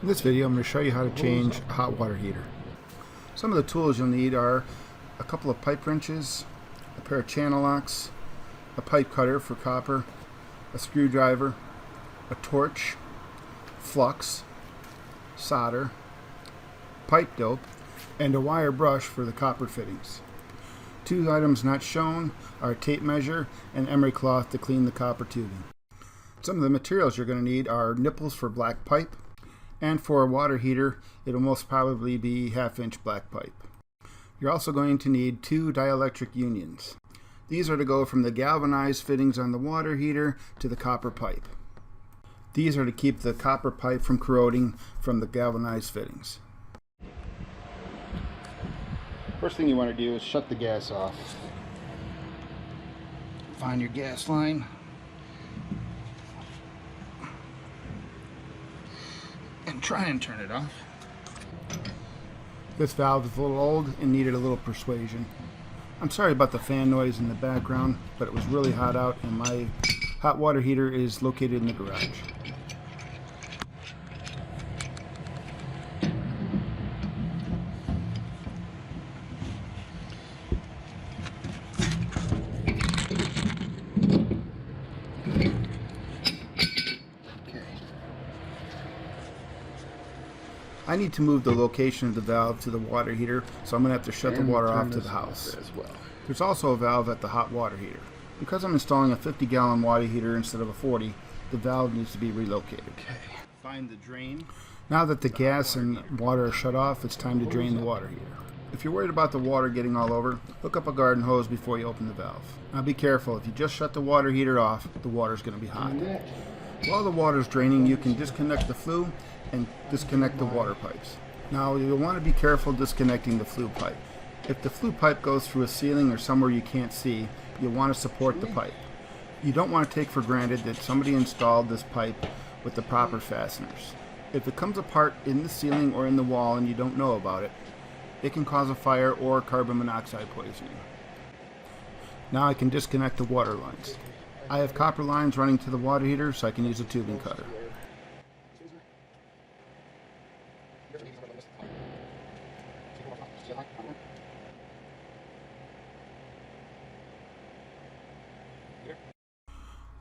In this video I'm going to show you how to change a hot water heater. Some of the tools you'll need are a couple of pipe wrenches, a pair of channel locks, a pipe cutter for copper, a screwdriver, a torch, flux, solder, pipe dope, and a wire brush for the copper fittings. Two items not shown are a tape measure and emery cloth to clean the copper tubing. Some of the materials you're going to need are nipples for black pipe, and for a water heater it'll most probably be 1/2 inch black pipe. You're also going to need 2 dielectric unions. These are to go from the galvanized fittings on the water heater to the copper pipe. These are to keep the copper pipe from corroding from the galvanized fittings. First thing you want to do is shut the gas off. Find your gas line. And try and turn it off. This valve is a little old and needed a little persuasion. I'm sorry about the fan noise in the background, but it was really hot out and my hot water heater is located in the garage. I need to move the location of the valve to the water heater, so I'm going to have to shut the water off to the house. As well. There's also a valve at the hot water heater. Because I'm installing a 50-gallon water heater instead of a 40, the valve needs to be relocated. Okay. Find the drain. Now that the gas and water are shut off, it's time to drain the water heater. If you're worried about the water getting all over, hook up a garden hose before you open the valve. Now be careful, if you just shut the water heater off, the water's going to be hot. While the water's draining, you can disconnect the flue and disconnect the water pipes. Now you'll want to be careful disconnecting the flue pipe. If the flue pipe goes through a ceiling or somewhere you can't see, you'll want to support the pipe. You don't want to take for granted that somebody installed this pipe with the proper fasteners. If it comes apart in the ceiling or in the wall and you don't know about it, it can cause a fire or carbon monoxide poisoning. Now I can disconnect the water lines. I have copper lines running to the water heater, so I can use a tubing cutter.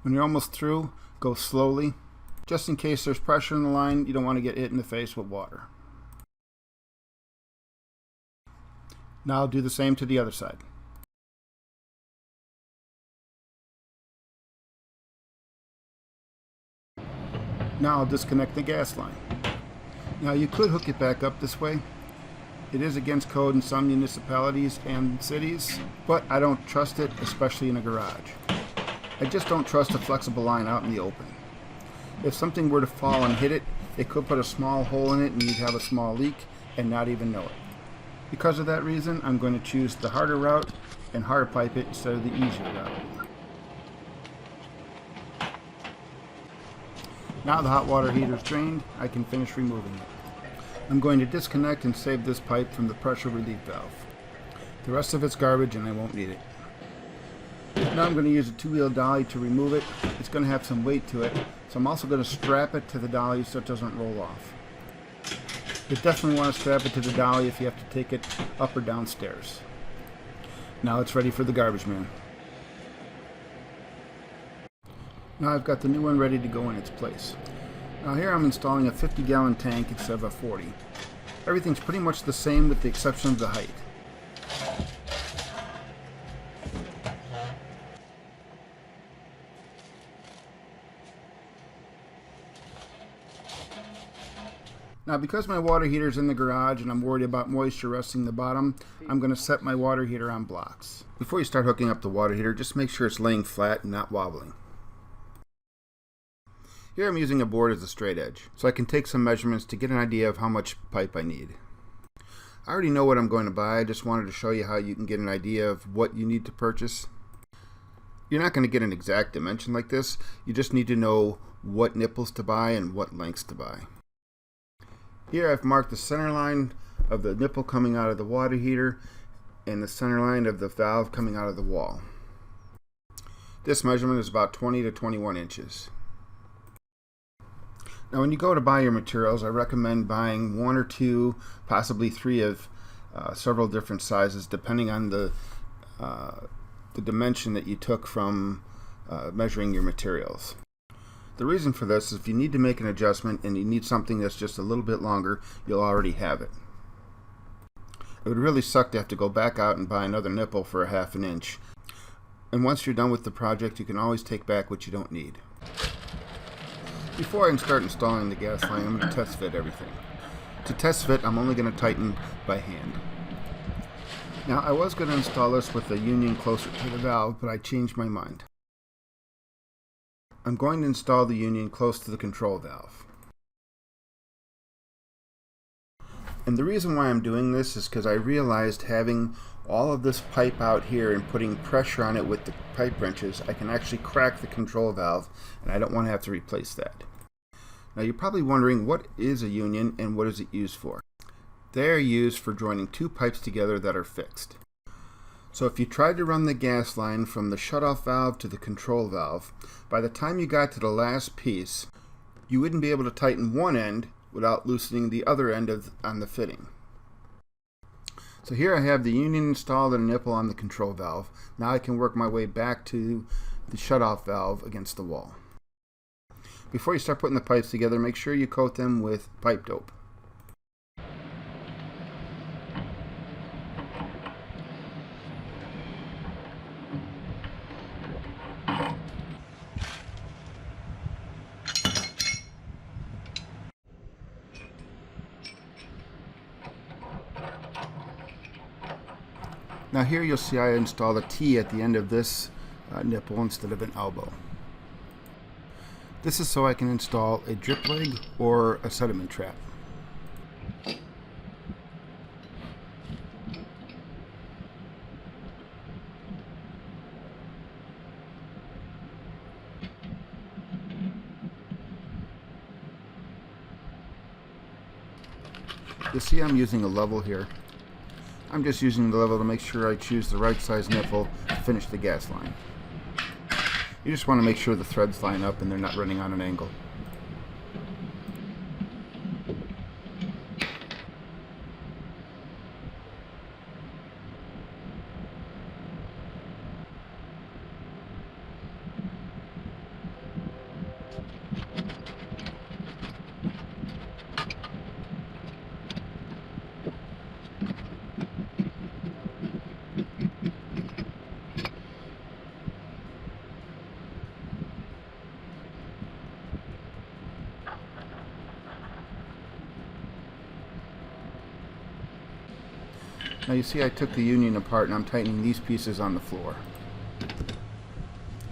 When you're almost through, go slowly. Just in case there's pressure in the line, you don't want to get hit in the face with water. Now I'll do the same to the other side. Now I'll disconnect the gas line. Now you could hook it back up this way. It is against code in some municipalities and cities, but I don't trust it, especially in a garage. I just don't trust a flexible line out in the open. If something were to fall and hit it, it could put a small hole in it and you'd have a small leak and not even know it. Because of that reason, I'm going to choose the harder route and hard pipe it instead of the easier route. Now the hot water heater is drained, I can finish removing it. I'm going to disconnect and save this pipe from the pressure relief valve. The rest of it's garbage and I won't need it. Now I'm going to use a 2-wheel dolly to remove it. It's going to have some weight to it, so I'm also going to strap it to the dolly so it doesn't roll off. You definitely want to strap it to the dolly if you have to take it up or downstairs. Now it's ready for the garbage man. Now I've got the new one ready to go in its place. Now here I'm installing a 50-gallon tank instead of a 40. Everything's pretty much the same with the exception of the height. Now because my water heater is in the garage and I'm worried about moisture resting the bottom, I'm going to set my water heater on blocks. Before you start hooking up the water heater, just make sure it's laying flat and not wobbling. Here I'm using a board as a straight edge, so I can take some measurements to get an idea of how much pipe I need. I already know what I'm going to buy, I just wanted to show you how you can get an idea of what you need to purchase. You're not going to get an exact dimension like this, you just need to know what nipples to buy and what lengths to buy. Here I've marked the center line of the nipple coming out of the water heater and the center line of the valve coming out of the wall. This measurement is about 20 to 21 inches. Now when you go to buy your materials, I recommend buying 1 or 2, possibly 3 of several different sizes, depending on the dimension that you took from measuring your materials. The reason for this is if you need to make an adjustment and you need something that's just a little bit longer, you'll already have it. It would really suck to have to go back out and buy another nipple for a 1/2 inch. And once you're done with the project, you can always take back what you don't need. Before I can start installing the gas line, I'm going to test fit everything. To test fit, I'm only going to tighten by hand. Now, I was going to install this with the union closer to the valve, but I changed my mind. I'm going to install the union close to the control valve. And the reason why I'm doing this is because I realized having all of this pipe out here and putting pressure on it with the pipe wrenches, I can actually crack the control valve, and I don't want to have to replace that. Now you're probably wondering, what is a union and what is it used for? They are used for joining 2 pipes together that are fixed. So if you tried to run the gas line from the shutoff valve to the control valve, by the time you got to the last piece, you wouldn't be able to tighten one end without loosening the other end on the fitting. So here I have the union installed and a nipple on the control valve. Now I can work my way back to the shutoff valve against the wall. Before you start putting the pipes together, make sure you coat them with pipe dope. Now here you'll see I installed a T at the end of this nipple instead of an elbow. This is so I can install a drip leg or a sediment trap. You'll see I'm using a level here. I'm just using the level to make sure I choose the right size nipple to finish the gas line. You just want to make sure the threads line up and they're not running on an angle. Now you see I took the union apart and I'm tightening these pieces on the floor.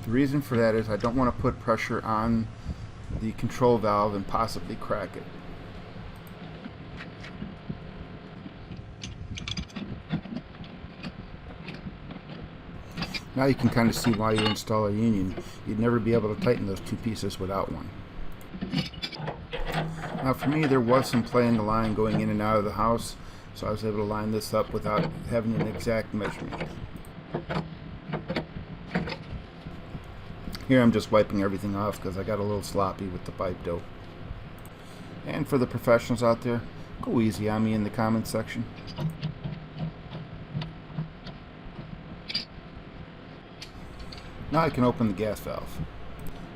The reason for that is I don't want to put pressure on the control valve and possibly crack it. Now you can kind of see why you install a union. You'd never be able to tighten those 2 pieces without one. Now for me, there was some play in the line going in and out of the house, so I was able to line this up without having an exact measurement. Here I'm just wiping everything off because I got a little sloppy with the pipe dope. And for the professionals out there, go easy on me in the comments section. Now I can open the gas valve.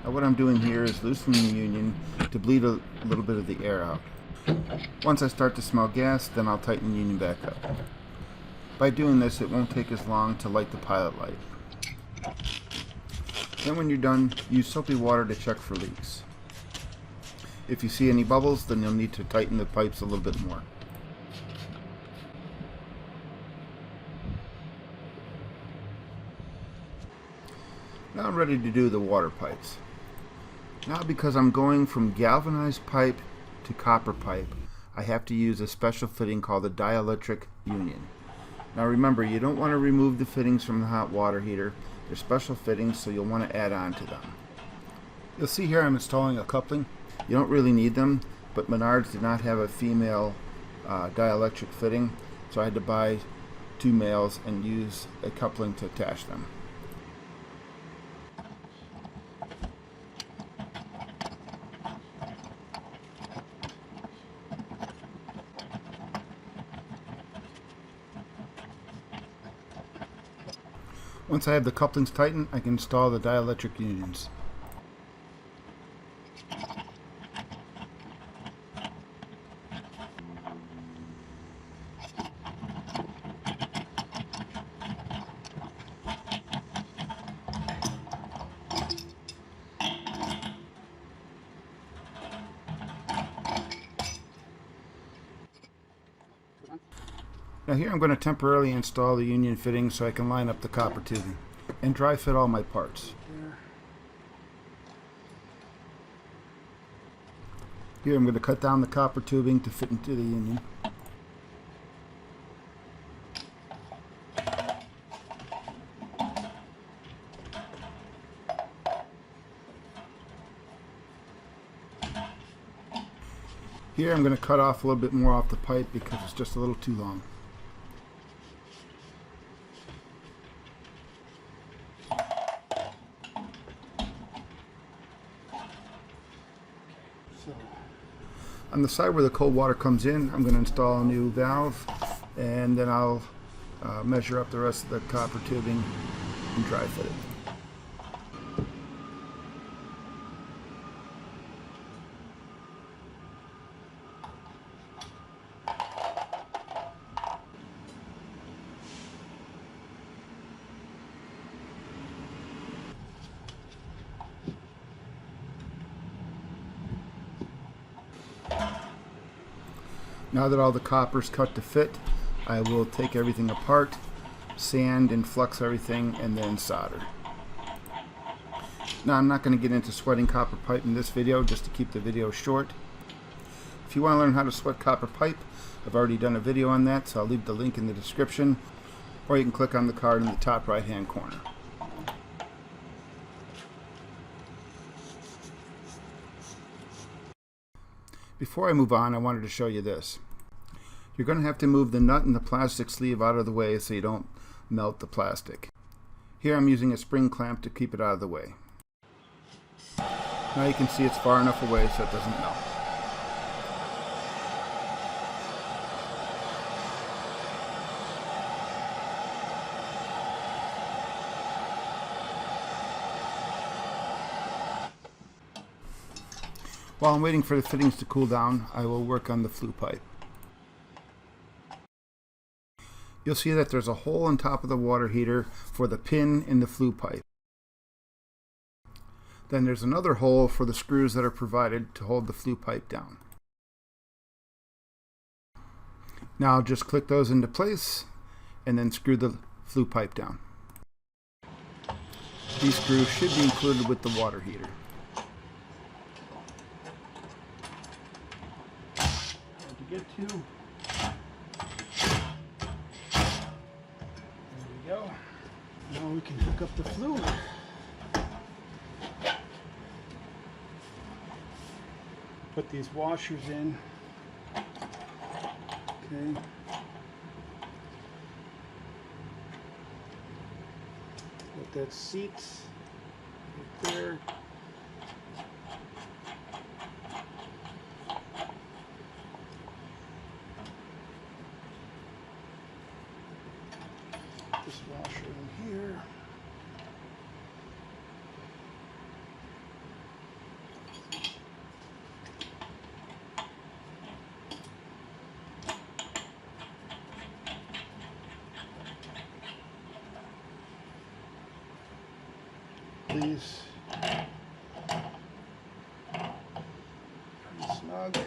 Now what I'm doing here is loosening the union to bleed a little bit of the air out. Once I start to smell gas, then I'll tighten the union back up. By doing this, it won't take as long to light the pilot light. Then when you're done, use soapy water to check for leaks. If you see any bubbles, then you'll need to tighten the pipes a little bit more. Now I'm ready to do the water pipes. Now because I'm going from galvanized pipe to copper pipe, I have to use a special fitting called a dielectric union. Now remember, you don't want to remove the fittings from the hot water heater. They're special fittings, so you'll want to add on to them. You'll see here I'm installing a coupling. You don't really need them, but Menards did not have a female dielectric fitting, so I had to buy 2 males and use a coupling to attach them. Once I have the couplings tightened, I can install the dielectric unions. Now here I'm going to temporarily install the union fitting so I can line up the copper tubing and dry fit all my parts. Here I'm going to cut down the copper tubing to fit into the union. Here I'm going to cut off a little bit more off the pipe because it's just a little too long. On the side where the cold water comes in, I'm going to install a new valve, and then I'll measure up the rest of the copper tubing and dry fit it. Now that all the copper's cut to fit, I will take everything apart, sand and flux everything, and then solder. Now I'm not going to get into sweating copper pipe in this video, just to keep the video short. If you want to learn how to sweat copper pipe, I've already done a video on that, so I'll leave the link in the description, or you can click on the card in the top right hand corner. Before I move on, I wanted to show you this. You're going to have to move the nut and the plastic sleeve out of the way so you don't melt the plastic. Here I'm using a spring clamp to keep it out of the way. Now you can see it's far enough away so it doesn't melt. While I'm waiting for the fittings to cool down, I will work on the flue pipe. You'll see that there's a hole on top of the water heater for the pin in the flue pipe. Then there's another hole for the screws that are provided to hold the flue pipe down. Now I'll just click those into place and then screw the flue pipe down. These screws should be included with the water heater. Get to. There we go. Now we can hook up the flue. Put these washers in. Okay. Let that seat right there. This washer in here. Please. Pretty snug.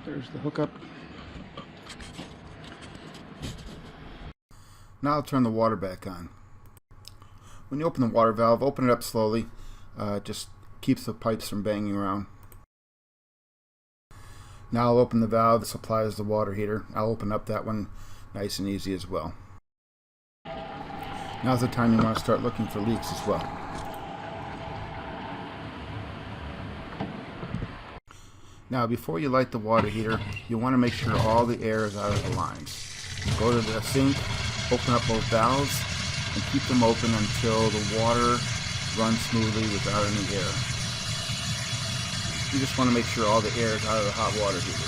There's the hookup. Now I'll turn the water back on. When you open the water valve, open it up slowly. It just keeps the pipes from banging around. Now I'll open the valve that supplies the water heater. I'll open up that one nice and easy as well. Now's the time you want to start looking for leaks as well. Now, before you light the water heater, you want to make sure all the air is out of the lines. Go to the sink, open up both valves, and keep them open until the water runs smoothly without any air. You just want to make sure all the air is out of the hot water heater.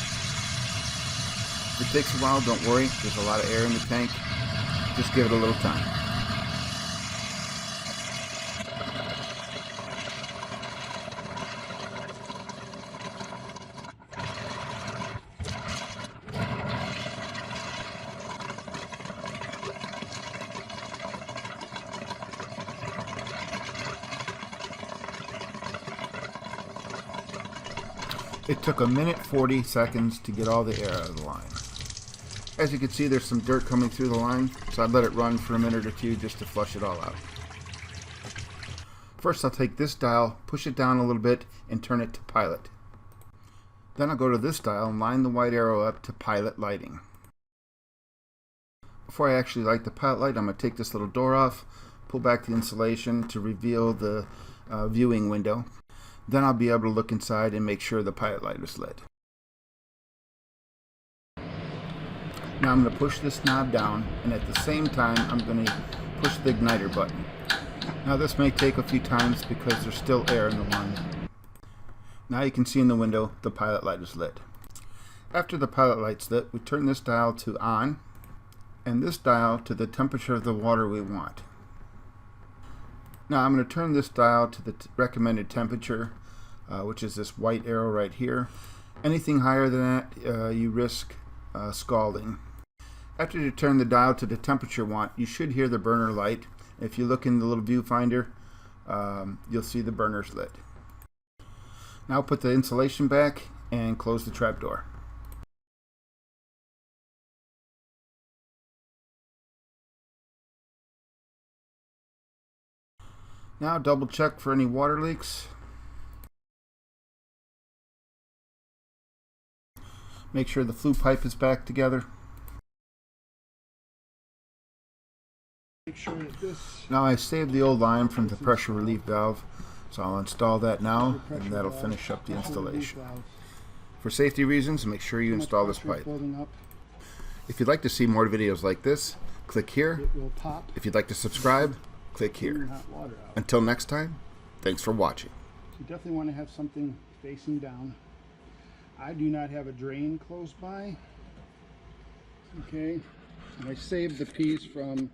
If it takes a while, don't worry. There's a lot of air in the tank. Just give it a little time. It took 1:40 seconds to get all the air out of the line. As you can see, there's some dirt coming through the line, so I'd let it run for a minute or two just to flush it all out. First, I'll take this dial, push it down a little bit, and turn it to pilot. Then I'll go to this dial and line the white arrow up to pilot lighting. Before I actually light the pilot light, I'm going to take this little door off, pull back the insulation to reveal the viewing window. Then I'll be able to look inside and make sure the pilot light is lit. Now I'm going to push this knob down, and at the same time I'm going to push the igniter button. Now this may take a few times because there's still air in the line. Now you can see in the window the pilot light is lit. After the pilot light's lit, we turn this dial to on, and this dial to the temperature of the water we want. Now I'm going to turn this dial to the recommended temperature, which is this white arrow right here. Anything higher than that, you risk scalding. After you turn the dial to the temperature you want, you should hear the burner light. If you look in the little viewfinder, you'll see the burners lit. Now put the insulation back and close the trapdoor. Now double check for any water leaks. Make sure the flue pipe is back together. Now I saved the old line from the pressure relief valve, so I'll install that now, and that'll finish up the installation. For safety reasons, make sure you install this pipe. If you'd like to see more videos like this, click here. If you'd like to subscribe, click here. Until next time, thanks for watching. You definitely want to have something facing down. I do not have a drain close by. Okay, and I saved the piece from